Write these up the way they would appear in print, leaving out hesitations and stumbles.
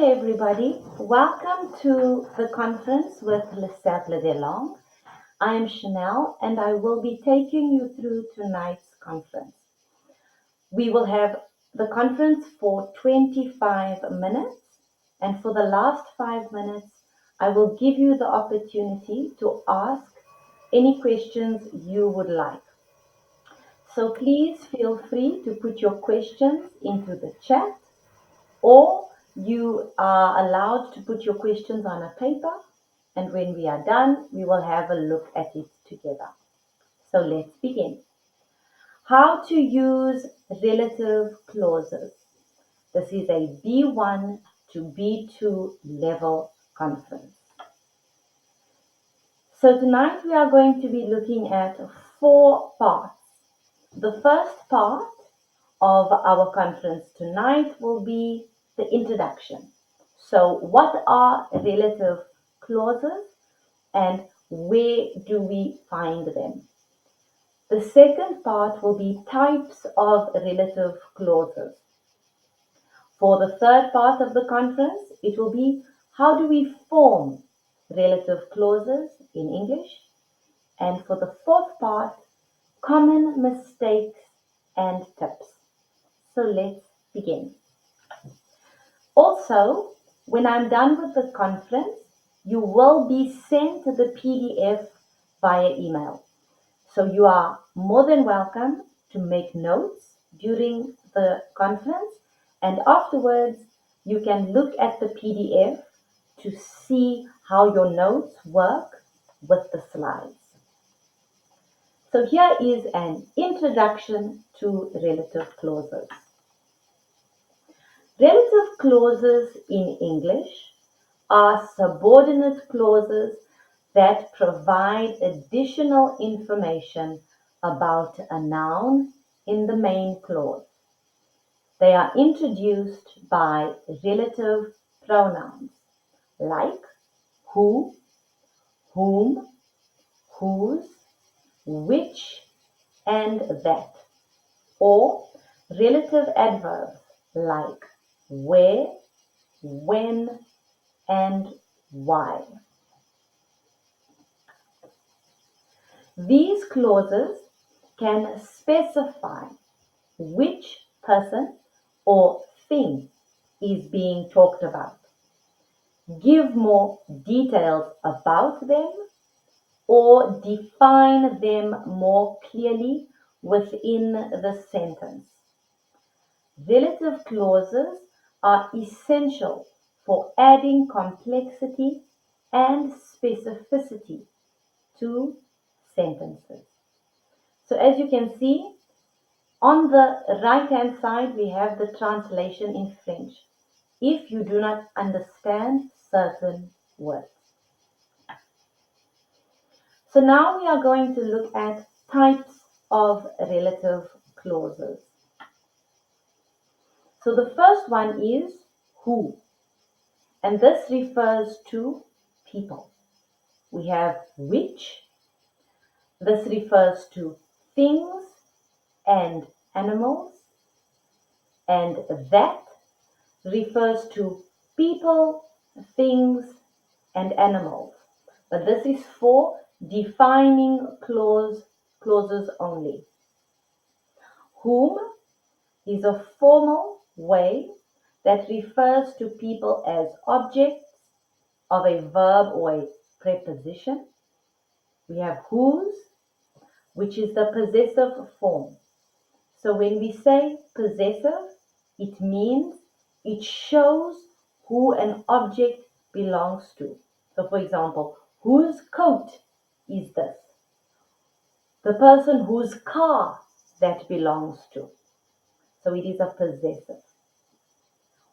Okay, everybody, welcome to the conference with Le Cercle des Langues. I am Chanel and I will be taking you through tonight's conference. We will have the conference for 25 minutes, and for the last 5 minutes, I will give you the opportunity to ask any questions you would like. So please feel free to put your questions into the chat, or you are allowed to put your questions on a paper, and when we are done, we will have a look at it together. So let's begin. How to use relative clauses. This is a B1 to B2 level conference. So tonight we are going to be looking at 4 parts. The first part of our conference tonight will be the introduction. So what are relative clauses and where do we find them? The second part will be types of relative clauses. For the third part of the conference, it will be how do we form relative clauses in English? And for the fourth part, common mistakes and tips. So let's begin. Also, when I'm done with the conference, you will be sent the PDF via email. So you are more than welcome to make notes during the conference, and afterwards you can look at the PDF to see how your notes work with the slides. So here is an introduction to relative clauses. Relative clauses in English are subordinate clauses that provide additional information about a noun in the main clause. They are introduced by relative pronouns like who, whom, whose, which, and that, or relative adverbs like where, when, and why. These clauses can specify which person or thing is being talked about, give more details about them, or define them more clearly within the sentence. Relative clauses are essential for adding complexity and specificity to sentences. So as you can see, on the right-hand side, we have the translation in French, if you do not understand certain words. So now we are going to look at types of relative clauses. So the first one is who, and this refers to people. We have which. This refers to things and animals, and that refers to people, things, and animals. But this is for defining clauses only. Whom is a formal way that refers to people as objects of a verb or a preposition. We have whose, which is the possessive form. So when we say possessive, it means it shows who an object belongs to. So for example, whose coat is this? The person whose car that belongs to. So it is a possessive.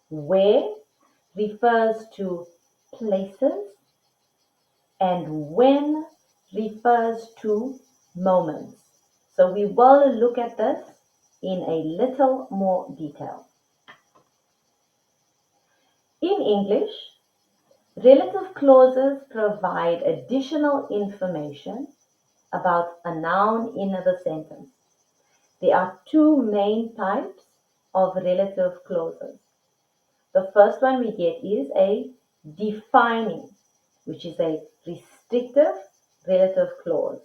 Where refers to places, and when refers to moments. So we will look at this in a little more detail. In English, relative clauses provide additional information about a noun in the sentence. There are 2 main types of relative clauses. the first one we get is a defining, which is a restrictive relative clause,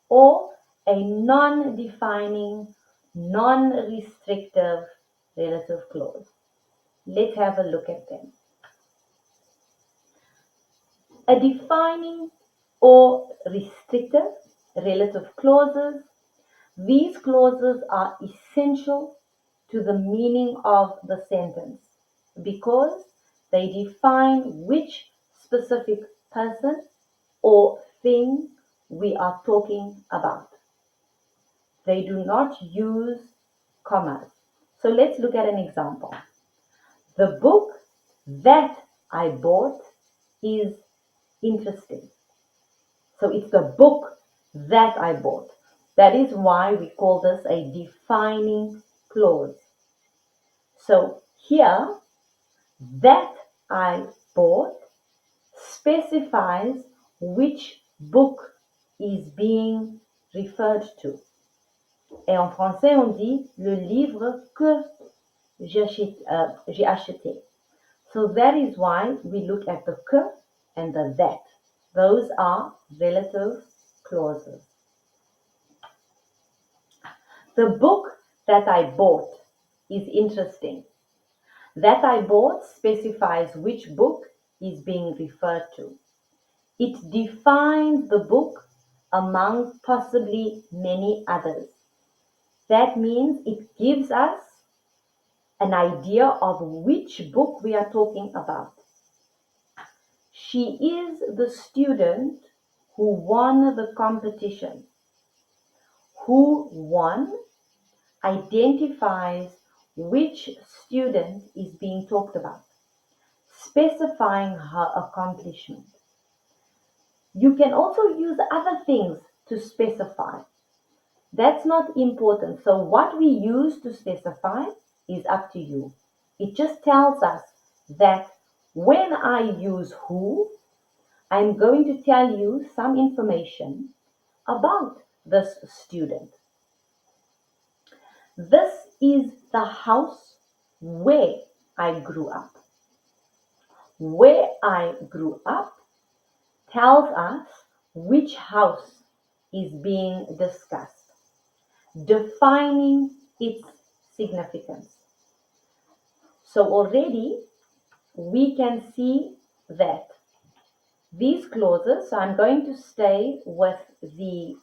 or a non-defining, non-restrictive relative clause. Let's have a look at them. A defining or restrictive relative clauses. These clauses are essential to the meaning of the sentence because they define which specific person or thing we are talking about. They do not use commas. So let's look at an example. The book that I bought is interesting. So it's the book that I bought. That is why we call this a defining clause. So here, that I bought specifies which book is being referred to. Et en français, on dit le livre que j'ai acheté. So that is why we look at the que and the that. Those are relative clauses. The book that I bought is interesting. That I bought specifies which book is being referred to. It defines the book among possibly many others. That means it gives us an idea of which book we are talking about. She is the student who won the competition. Who won identifies which student is being talked about, specifying her accomplishment. You can also use other things to specify. That's not important. So what we use to specify is up to you. It just tells us that when I use who, I'm going to tell you some information about this student. This is the house where I grew up. Where I grew up tells us which house is being discussed, defining its significance. So already we can see that these clauses, so I'm going to stay with the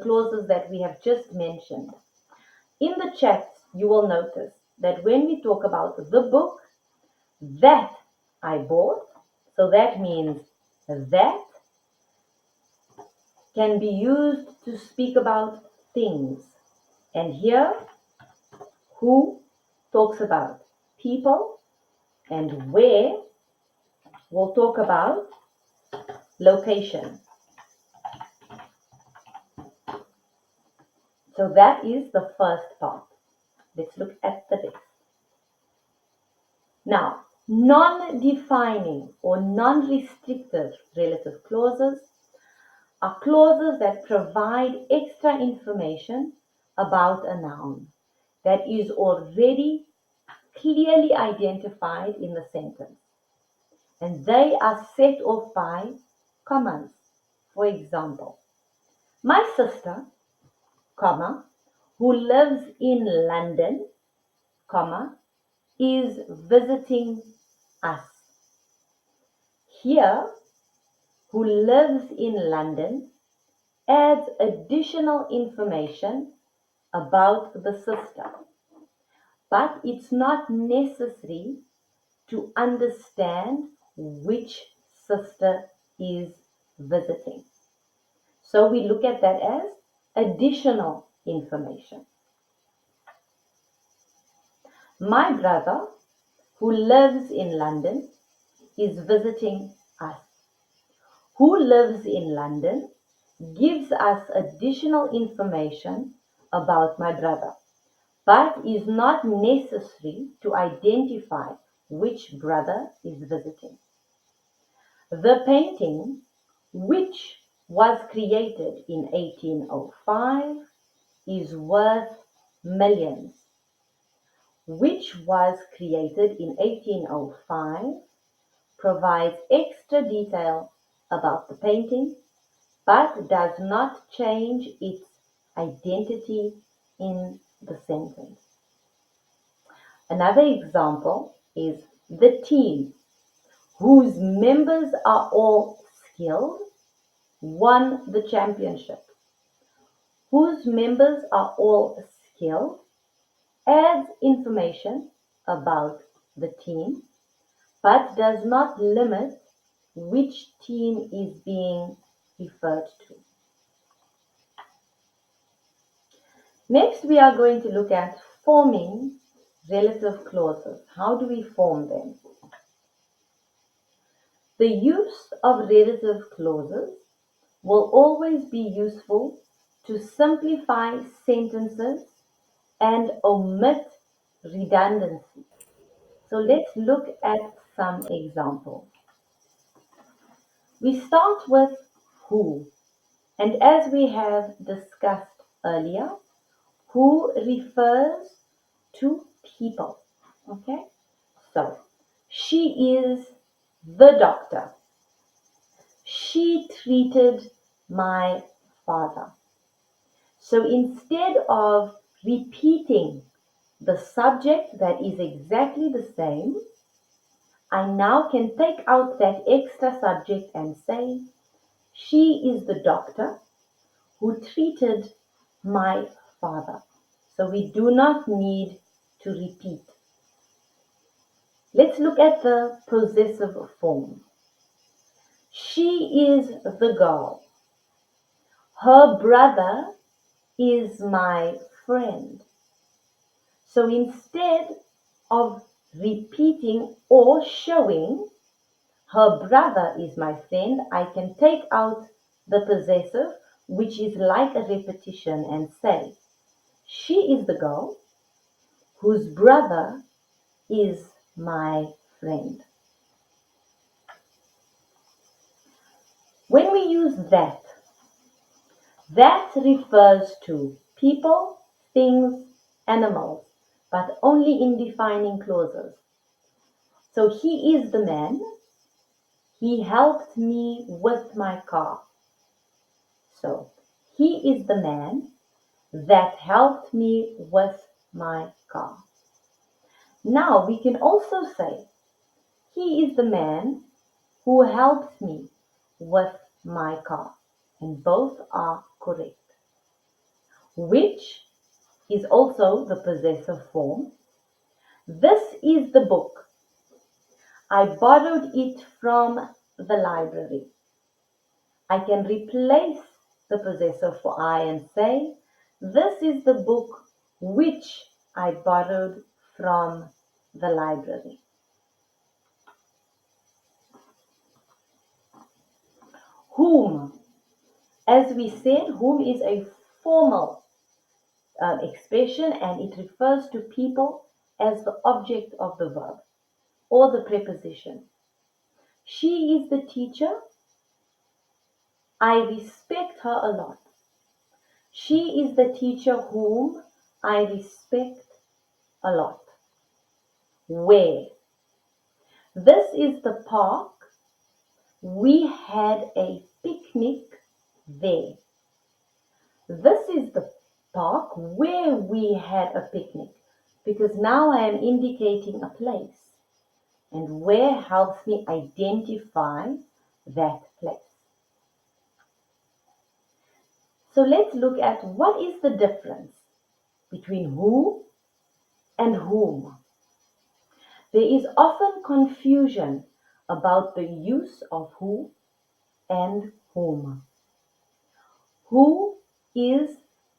clauses that we have just mentioned. In the chat, you will notice that when we talk about the book that I bought, so that means that can be used to speak about things. And here, who talks about people, and where we'll talk about location. So that is the first part. Let's look at the rest. Now, non-defining or non-restrictive relative clauses are clauses that provide extra information about a noun that is already clearly identified in the sentence. And they are set off by commas. For example, my sister, comma, who lives in London, comma, is visiting us. Here, who lives in London adds additional information about the sister, but it's not necessary to understand which sister is visiting. So we look at that as additional information. My brother, who lives in London, is visiting us. Who lives in London gives us additional information about my brother, but is not necessary to identify which brother is visiting. The painting, which was created in 1805, is worth millions. which was created in 1805, provides extra detail about the painting, but does not change its identity in the sentence. Another example is the team, whose members are all skilled, won the championship. Whose members are all skilled adds information about the team, but does not limit which team is being referred to. Next, we are going to look at forming relative clauses. How do we form them? The use of relative clauses will always be useful to simplify sentences and omit redundancy. So let's look at some examples. We start with who, and as we have discussed earlier, who refers to people. Okay, so she is the doctor. She treated my father. So instead of repeating the subject that is exactly the same, I now can take out that extra subject and say, she is the doctor who treated my father. So we do not need to repeat. Let's look at the possessive form. She is the girl. Her brother is my friend. So instead of repeating or showing her brother is my friend, I can take out the possessive, which is like a repetition, and say, she is the girl whose brother is my friend. When we use that refers to people, things, animals, but only in defining clauses. So he is the man. He helped me with my car. So he is the man that helped me with my car. Now we can also say, he is the man who helped me with my car. And both are correct. Which is also the possessive form. This is the book. I borrowed it from the library. I can replace the possessive for I and say, this is the book which I borrowed from the library. Whom. As we said, whom is a formal expression and it refers to people as the object of the verb or the preposition. She is the teacher. I respect her a lot. She is the teacher whom I respect a lot. Where? This is the park. We had a picnic there. This is the park where we had a picnic, because now I am indicating a place, and where helps me identify that place. So let's look at what is the difference between who and whom. There is often confusion about the use of who and whom. Who is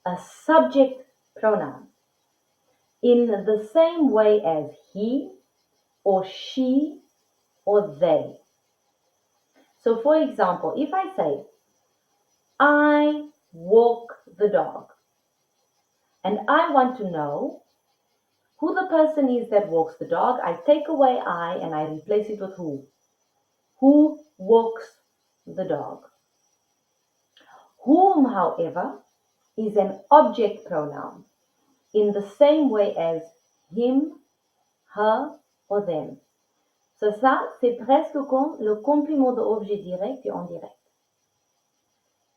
a subject pronoun in the same way as he or she or they. So for example, if I say, I walk the dog, and I want to know who the person is that walks the dog, I take away I and I replace it with who. Who walks the dog? Whom, however, is an object pronoun in the same way as him, her or them. So ça, c'est presque comme le complément de objet direct et indirect.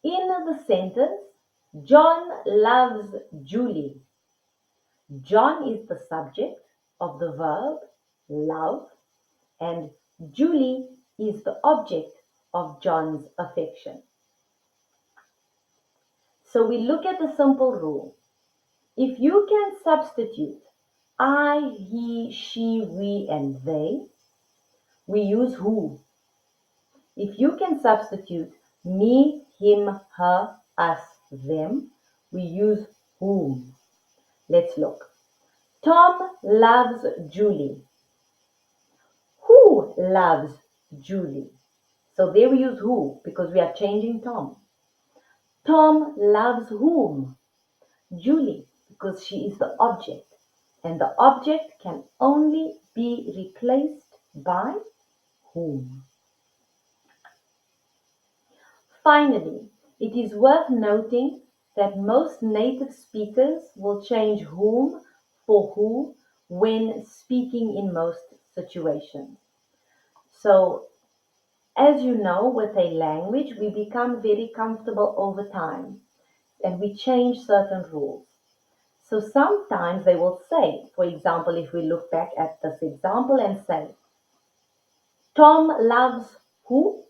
In the sentence, John loves Julie. John is the subject of the verb love, and Julie is the object of John's affection. So we look at the simple rule. If you can substitute I, he, she, we, and they, we use who. If you can substitute me, him, her, us, them, we use whom. Let's look. Tom loves Julie. Who loves Julie? So there we use who because we are changing Tom. Tom loves whom? Julie, because she is the object. And the object can only be replaced by whom. Finally, it is worth noting that most native speakers will change whom for who when speaking in most situations. So, as you know, with a language, we become very comfortable over time and we change certain rules. So sometimes they will say, for example, if we look back at this example and say, Tom loves who?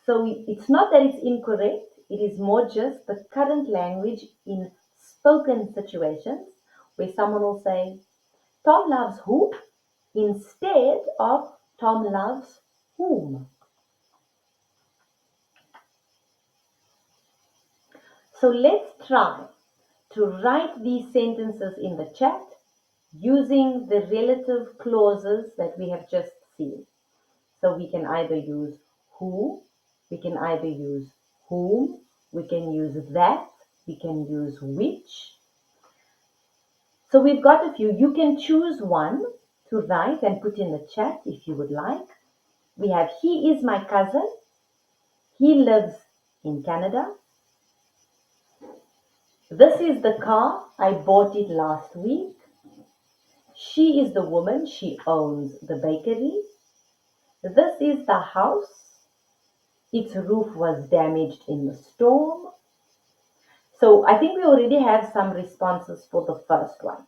So it's not that it's incorrect, it is more just the current language in spoken situations where someone will say, Tom loves who? Instead of Tom loves whom. So let's try to write these sentences in the chat using the relative clauses that we have just seen. So we can either use who, we can either use whom, we can use that, we can use which. So we've got a few. You can choose one to write and put in the chat if you would like. We have he is my cousin, he lives in Canada. This is the car, I bought it last week. She is the woman, she owns the bakery. This is the house, its roof was damaged in the storm. So I think we already have some responses for the first one.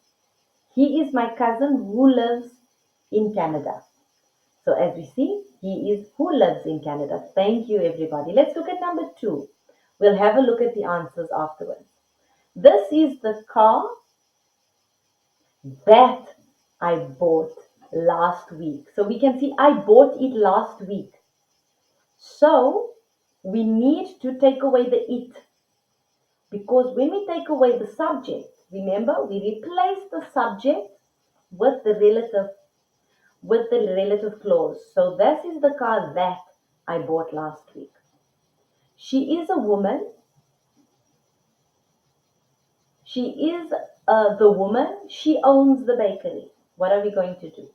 He is my cousin who lives in Canada. So as we see, he is who lives in Canada. Thank you, everybody. Let's look at number 2. We'll have a look at the answers afterwards. This is the car that I bought last week. So we can see I bought it last week. So we need to take away the it. Because when we take away the subject, remember, we replace the subject with the relative clause. So this is the car that I bought last week. She is a woman. She is the woman. She owns the bakery. What are we going to do?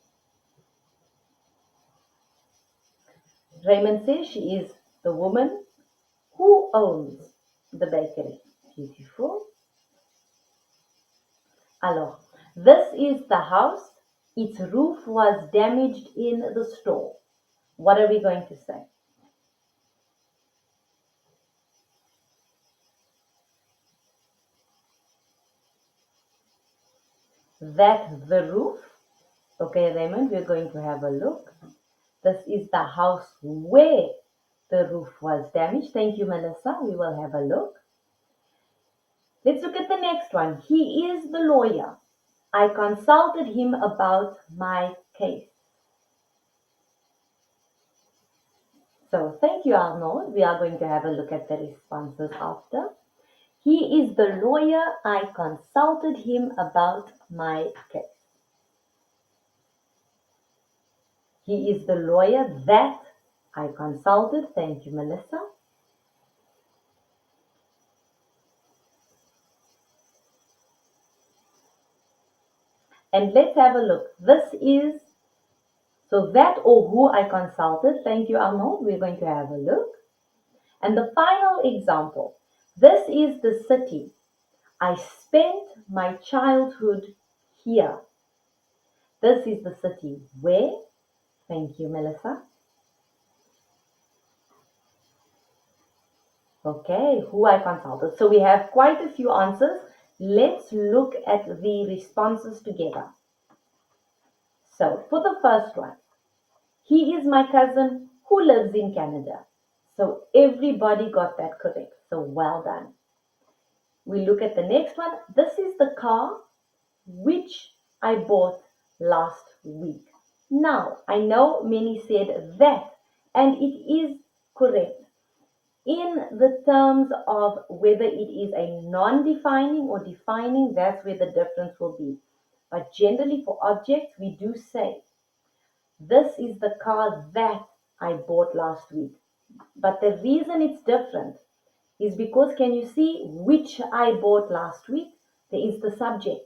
Raymond says she is the woman who owns the bakery. Beautiful. Alors, this is the house. Its roof was damaged in the storm. What are we going to say? That the roof. Okay, Raymond, we're going to have a look. This is the house where the roof was damaged. Thank you, Melissa. We will have a look. Let's look at the next one. He is the lawyer. I consulted him about my case. So thank you, Arnold. We are going to have a look at the responses after. He is the lawyer. I consulted him about my case. He is the lawyer that I consulted. Thank you, Melissa. And let's have a look. This is, so that or who I consulted. Thank you, Arnold. We're going to have a look. And the final example. This is the city. I spent my childhood here. This is the city where. Thank you, Melissa. Okay, who I consulted. So we have quite a few answers. Let's look at the responses together. So for the first one, he is my cousin who lives in Canada. So everybody got that correct. So well done. We look at the next one. This is the car which I bought last week. Now, I know many said that, and it is correct. In the terms of whether it is a non-defining or defining, that's where the difference will be. But generally for objects, we do say, this is the car that I bought last week. But the reason it's different is because, can you see which I bought last week? There is the subject.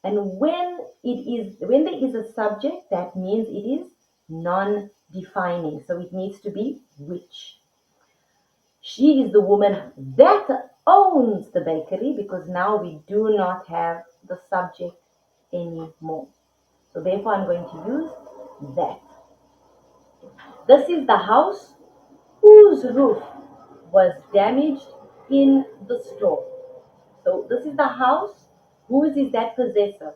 And when there is a subject, that means it is non-defining. So it needs to be which. She is the woman that owns the bakery, because now we do not have the subject anymore. So therefore I'm going to use that. This is the house whose roof was damaged in the storm. So this is the house. Whose is that possessor?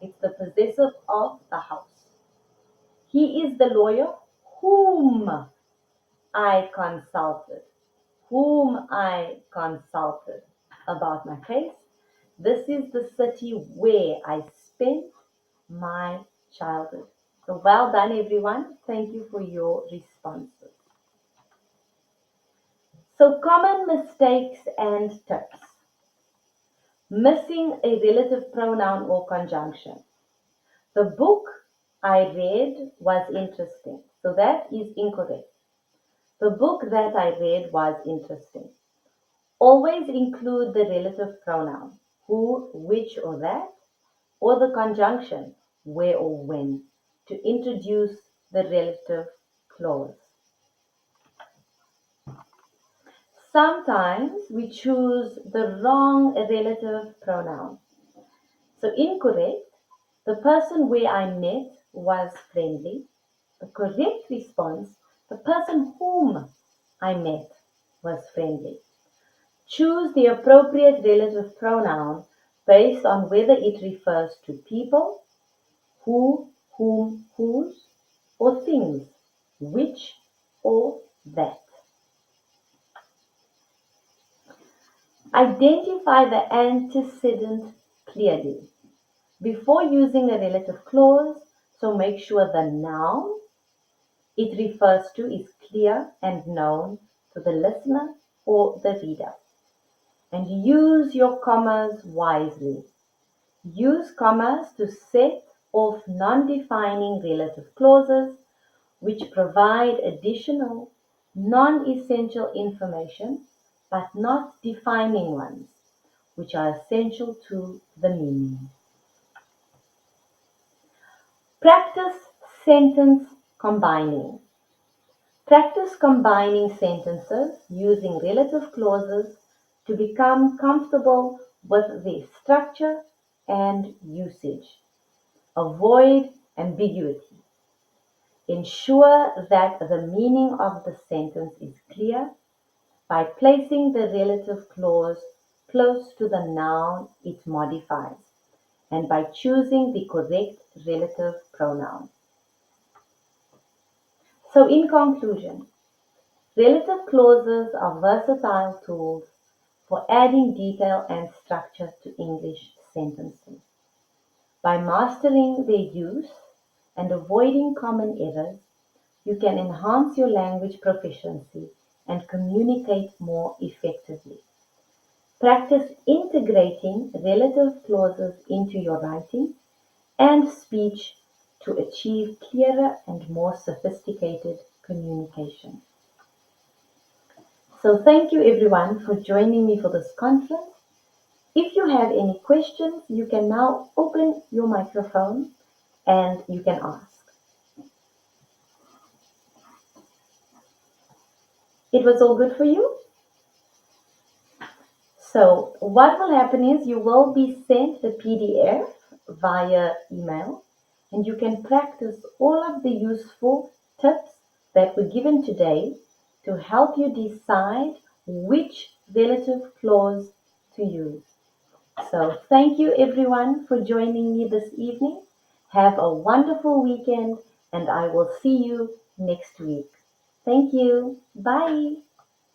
It's the possessor of the house. He is the lawyer whom I consulted. Whom I consulted about my case. This is the city where I spent my childhood. So well done, everyone. Thank you for your responses. So common mistakes and tips. Missing a relative pronoun or conjunction. The book I read was interesting. So that is incorrect. The book that I read was interesting. Always include the relative pronoun, who, which, or that, or the conjunction, where or when, to introduce the relative clause. Sometimes we choose the wrong relative pronoun. So incorrect, the person where I met was friendly. The correct response, the person whom I met was friendly. Choose the appropriate relative pronoun based on whether it refers to people, who, whom, whose, or things, which, or that. Identify the antecedent clearly before using a relative clause, so make sure the noun it refers to is clear and known to the listener or the reader. And use your commas wisely. Use commas to set off non-defining relative clauses which provide additional non-essential information but not defining ones, which are essential to the meaning. Practice sentence combining. Practice combining sentences using relative clauses to become comfortable with their structure and usage. Avoid ambiguity. Ensure that the meaning of the sentence is clear by placing the relative clause close to the noun it modifies and by choosing the correct relative pronoun. So in conclusion, relative clauses are versatile tools for adding detail and structure to English sentences. By mastering their use and avoiding common errors, you can enhance your language proficiency and communicate more effectively. Practice integrating relative clauses into your writing and speech to achieve clearer and more sophisticated communication. So thank you everyone for joining me for this conference. If you have any questions, you can now open your microphone and you can ask. It was all good for you? So what will happen is you will be sent the PDF via email, and you can practice all of the useful tips that were given today to help you decide which relative clause to use. So thank you everyone for joining me this evening. Have a wonderful weekend and I will see you next week. Thank you. Bye.